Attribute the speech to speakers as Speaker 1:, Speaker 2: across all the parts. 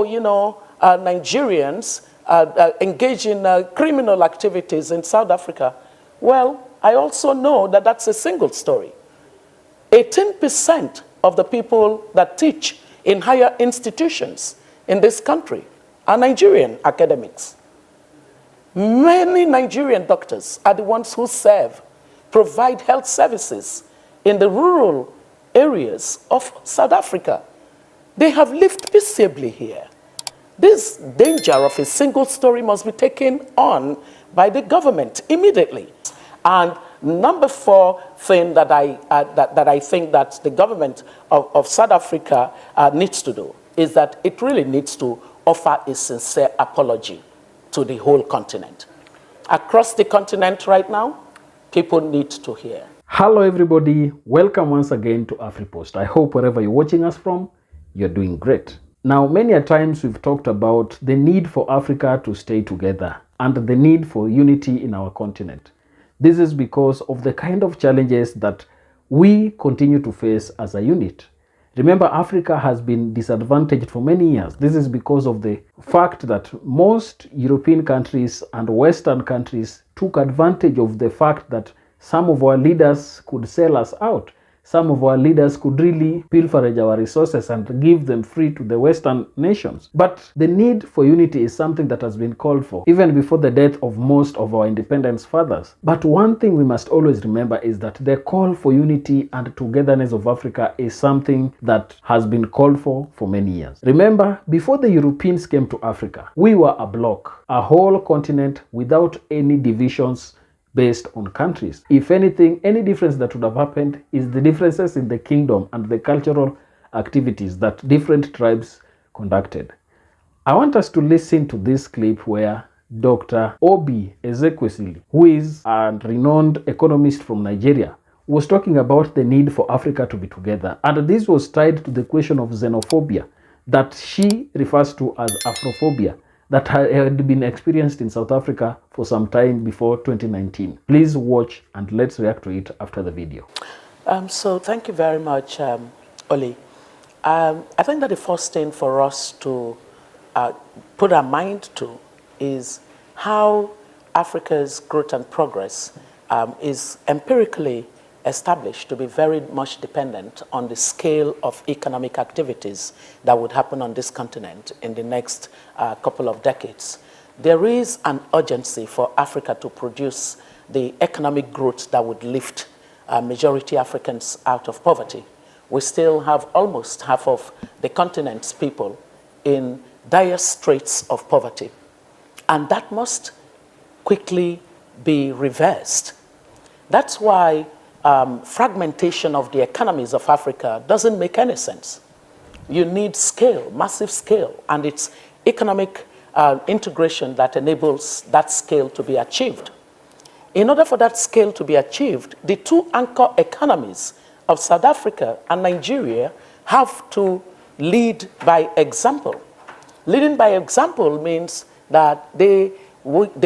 Speaker 1: oh, Nigerians engage in criminal activities in South Africa. Well, I also know that that's a single story. 18% of the people that teach in higher institutions in this country are Nigerian academics. Many Nigerian doctors are the ones who provide health services in the rural areas of South Africa. They have lived peaceably here. This danger of a single story must be taken on by the government immediately. And number 4 thing that I think that the government of South Africa needs to do is that it really needs to offer a sincere apology to the whole continent. Across the continent right now, people need to hear.
Speaker 2: Hello everybody, welcome once again to AfriPost. I hope wherever you're watching us from, you're doing great. Now, many a times we've talked about the need for Africa to stay together and the need for unity in our continent. This is because of the kind of challenges that we continue to face as a unit. Remember, Africa has been disadvantaged for many years. This is because of the fact that most European countries and Western countries took advantage of the fact that some of our leaders could sell us out. Some of our leaders could really pilferage our resources and give them free to the Western nations. But the need for unity is something that has been called for even before the death of most of our independence fathers. But one thing we must always remember is that the call for unity and togetherness of Africa is something that has been called for many years. Remember, before the Europeans came to Africa, we were a bloc, a whole continent without any divisions based on countries. If anything, any difference that would have happened is the differences in the kingdom and the cultural activities that different tribes conducted. I want us to listen to this clip where Dr. Oby Ezekwesili, who is a renowned economist from Nigeria, was talking about the need for Africa to be together. And this was tied to the question of xenophobia that she refers to as afrophobia, that had been experienced in South Africa for some time before 2019. Please watch and let's react to it after the video.
Speaker 1: So thank you very much, Oli. I think that the first thing for us to put our mind to is how Africa's growth and progress is empirically established to be very much dependent on the scale of economic activities that would happen on this continent in the next couple of decades. There is an urgency for Africa to produce the economic growth that would lift majority Africans out of poverty. We still have almost half of the continent's people in dire straits of poverty, and that must quickly be reversed. That's why fragmentation of the economies of Africa doesn't make any sense. You need scale, massive scale, and it's economic integration that enables that scale to be achieved. In order for that scale to be achieved, the two anchor economies of South Africa and Nigeria have to lead by example. Leading by example means that they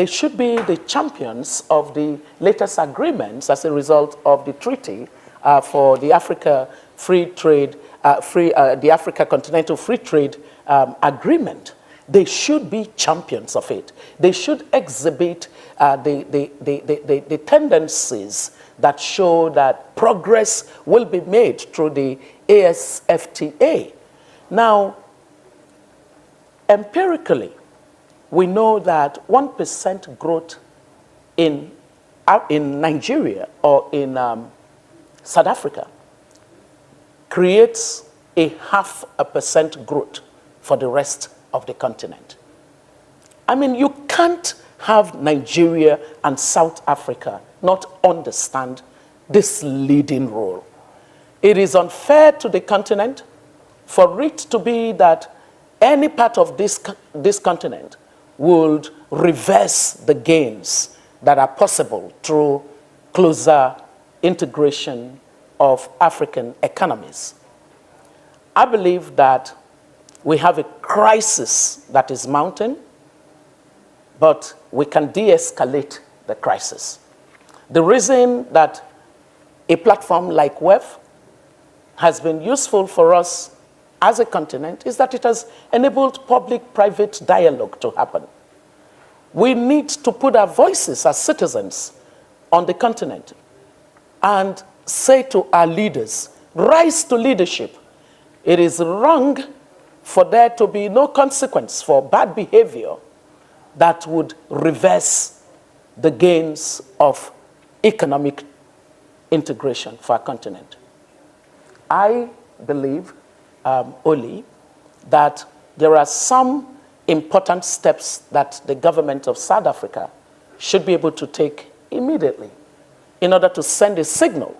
Speaker 1: should be the champions of the latest agreements as a result of the treaty for the Africa the Africa Continental Free Trade Agreement. They should be champions of it. They should exhibit the tendencies that show that progress will be made through the ASFTA. Now, empirically, we know that 1% growth in Nigeria or in South Africa creates a 0.5% growth for the rest of the continent. I mean, you can't have Nigeria and South Africa not understand this leading role. It is unfair to the continent for it to be that any part of this continent would reverse the gains that are possible through closer integration of African economies. I believe that we have a crisis that is mounting, but we can de-escalate the crisis. The reason that a platform like WEF has been useful for us as a continent is that it has enabled public-private dialogue to happen. We need to put our voices as citizens on the continent and say to our leaders, rise to leadership. It is wrong for there to be no consequence for bad behavior that would reverse the gains of economic integration for our continent. I believe, Oli, that there are some important steps that the government of South Africa should be able to take immediately in order to send a signal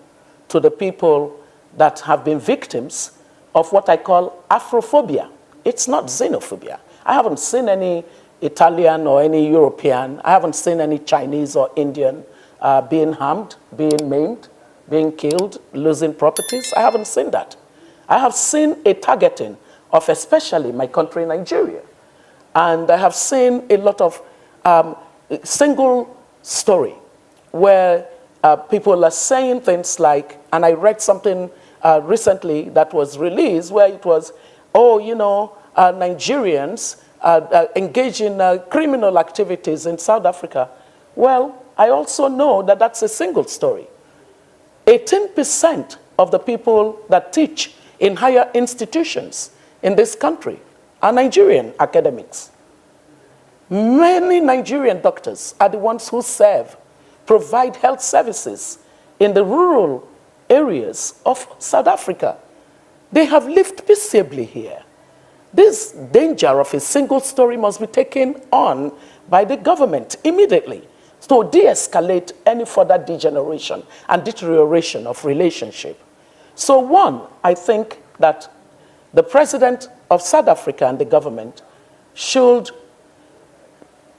Speaker 1: to the people that have been victims of what I call afrophobia. It's not xenophobia. I haven't seen any Italian or any European, I haven't seen any Chinese or Indian being harmed, being maimed, being killed, losing properties. I haven't seen that. I have seen a targeting of especially my country, Nigeria. And I have seen a lot of single story where people are saying things like, and I read something recently that was released where it was, oh, you know, Nigerians engage in criminal activities in South Africa. Well, I also know that that's a single story. 18% of the people that teach in higher institutions in this country are Nigerian academics. Many Nigerian doctors are the ones who provide health services in the rural areas of South Africa. They have lived peaceably here. This danger of a single story must be taken on by the government immediately to de-escalate any further degeneration and deterioration of relationship. So one, I think that the president of South Africa and the government should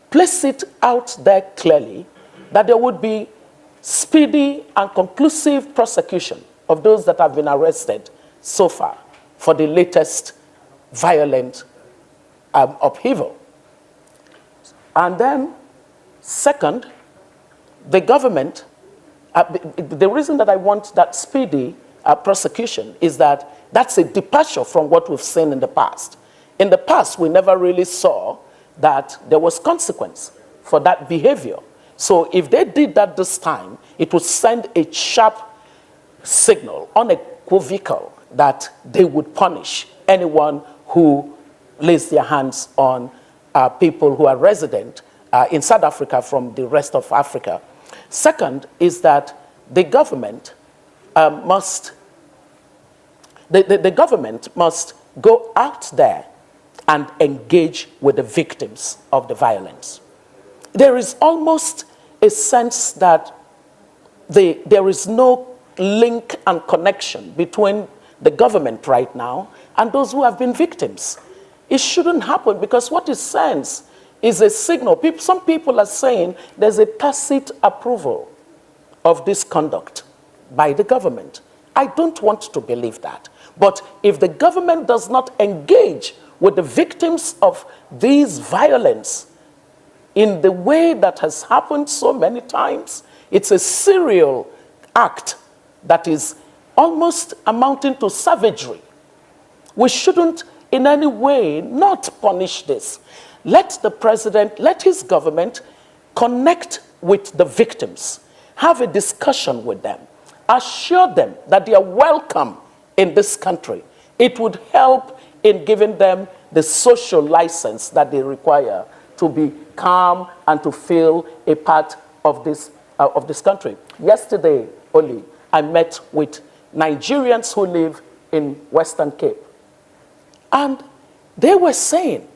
Speaker 1: place it out there clearly that there would be speedy and conclusive prosecution of those that have been arrested so far for the latest violent upheaval. And then, second, the government, the reason that I want that speedy prosecution is that that's a departure from what we've seen in the past. In the past, we never really saw that there was consequence for that behavior. So if they did that this time, it would send a sharp signal, unequivocal, that they would punish anyone who lays their hands on people who are resident in South Africa from the rest of Africa. Second is that the government must go out there and engage with the victims of the violence. There is almost a sense that there is no link and connection between the government right now and those who have been victims. It shouldn't happen because what it sends is a signal. Some people are saying there's a tacit approval of this conduct by the government. I don't want to believe that. But if the government does not engage with the victims of these violence in the way that has happened so many times, it's a serial act that is almost amounting to savagery. We shouldn't in any way not punish this. Let the president, let his government connect with the victims, have a discussion with them, assure them that they are welcome in this country. It would help in giving them the social license that they require to be calm and to feel a part of this country. Yesterday only, I met with Nigerians who live in Western Cape. And they were saying,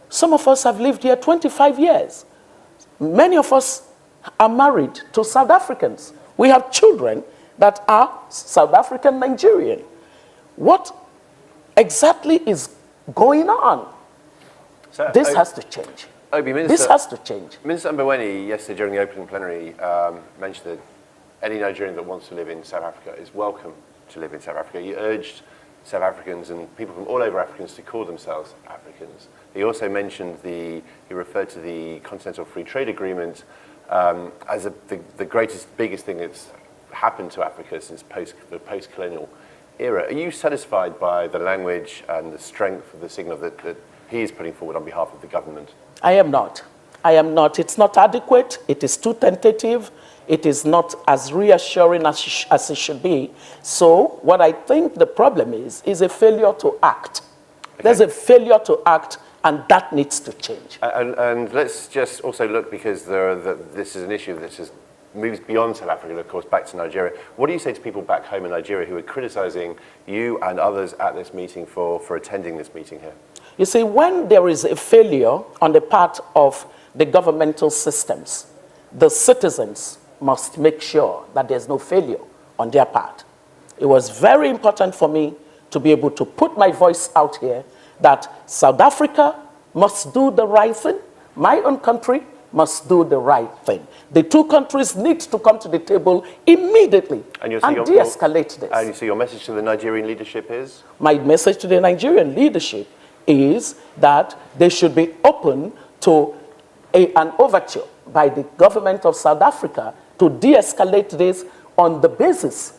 Speaker 1: some of us have lived here 25 years. Many of us are married to South Africans. We have children that are South African Nigerian. What exactly is going on?
Speaker 3: So,
Speaker 1: this has to change.
Speaker 3: Oby,
Speaker 1: this has to change.
Speaker 3: Minister Mboweni, yesterday during the opening plenary, mentioned that any Nigerian that wants to live in South Africa is welcome to live in South Africa. He urged South Africans and people from all over Africans to call themselves Africans. He also mentioned he referred to the Continental Free Trade Agreement as the biggest thing that's happened to Africa since the post-colonial era. Are you satisfied by the language and the strength of the signal that he is putting forward on behalf of the government?
Speaker 1: I am not. I am not. It's not adequate. It is too tentative. It is not as reassuring as it should be. So what I think the problem is a failure to act. Okay. There's a failure to act, and that needs to change.
Speaker 3: And let's just also look, because this is an issue that has moves beyond South Africa and, of course, back to Nigeria. What do you say to people back home in Nigeria who are criticizing you and others at this meeting for attending this meeting here?
Speaker 1: You see, when there is a failure on the part of the governmental systems, the citizens must make sure that there's no failure on their part. It was very important for me to be able to put my voice out here that South Africa must do the right thing, my own country must do the right thing. The two countries need to come to the table immediately and de-escalate this.
Speaker 3: And so your message to the Nigerian leadership is?
Speaker 1: My message to the Nigerian leadership is that they should be open to an overture by the government of South Africa to de-escalate this on the basis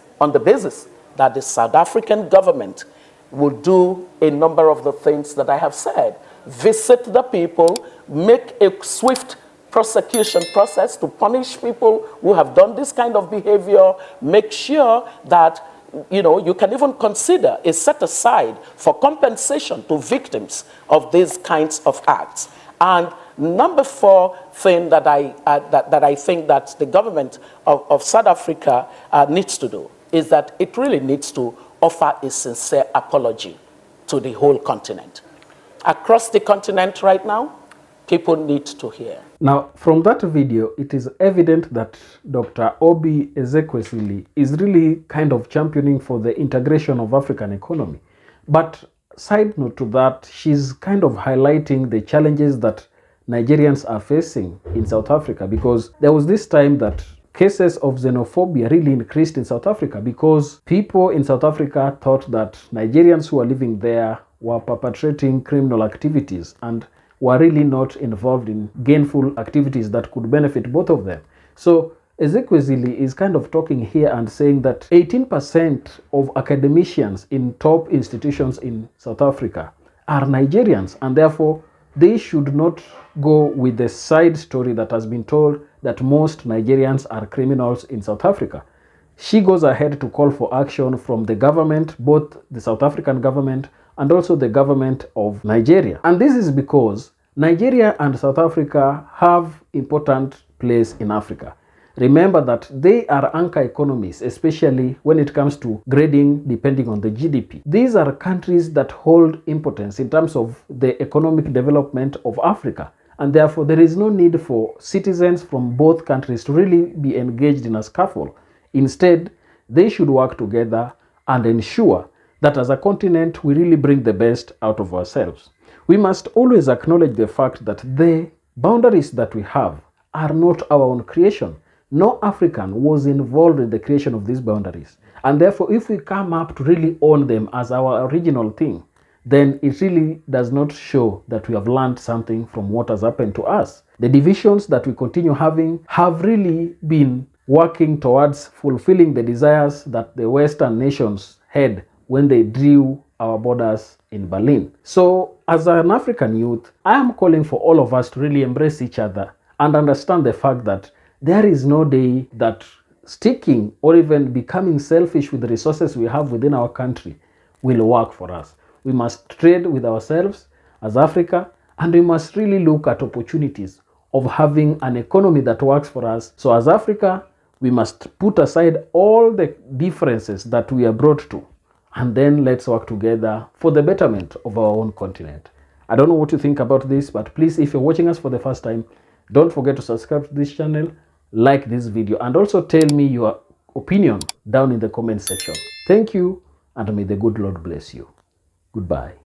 Speaker 1: that the South African government will do a number of the things that I have said. Visit the people, make a swift prosecution process to punish people who have done this kind of behavior, make sure that you can even consider a set aside for compensation to victims of these kinds of acts. And number 4 thing that I think that the government of South Africa needs to do is that it really needs to offer a sincere apology to the whole continent. Across the continent right now, people need to hear.
Speaker 2: Now, from that video, it is evident that Dr. Oby Ezekwesili is really kind of championing for the integration of African economy. But side note to that, she's kind of highlighting the challenges that Nigerians are facing in South Africa, because there was this time that cases of xenophobia really increased in South Africa because people in South Africa thought that Nigerians who are living there were perpetrating criminal activities and were really not involved in gainful activities that could benefit both of them. So Ezekwesili is kind of talking here and saying that 18% of academicians in top institutions in South Africa are Nigerians, and therefore they should not go with the side story that has been told that most Nigerians are criminals in South Africa. She goes ahead to call for action from the government, both the South African government and also the government of Nigeria. And this is because Nigeria and South Africa have important place in Africa. Remember that they are anchor economies, especially when it comes to grading depending on the GDP. These are countries that hold importance in terms of the economic development of Africa. And therefore, there is no need for citizens from both countries to really be engaged in a scuffle. Instead, they should work together and ensure that as a continent, we really bring the best out of ourselves. We must always acknowledge the fact that the boundaries that we have are not our own creation. No African was involved in the creation of these boundaries. And therefore, if we come up to really own them as our original thing, then it really does not show that we have learned something from what has happened to us. The divisions that we continue having have really been working towards fulfilling the desires that the Western nations had when they drew our borders in Berlin. So, as an African youth, I am calling for all of us to really embrace each other and understand the fact that there is no day that sticking or even becoming selfish with the resources we have within our country will work for us. We must trade with ourselves as Africa, and we must really look at opportunities of having an economy that works for us. So as Africa, we must put aside all the differences that we are brought to, and then let's work together for the betterment of our own continent. I don't know what you think about this, but please, if you're watching us for the first time, don't forget to subscribe to this channel, like this video, and also tell me your opinion down in the comment section. Thank you, and may the good Lord bless you. Goodbye.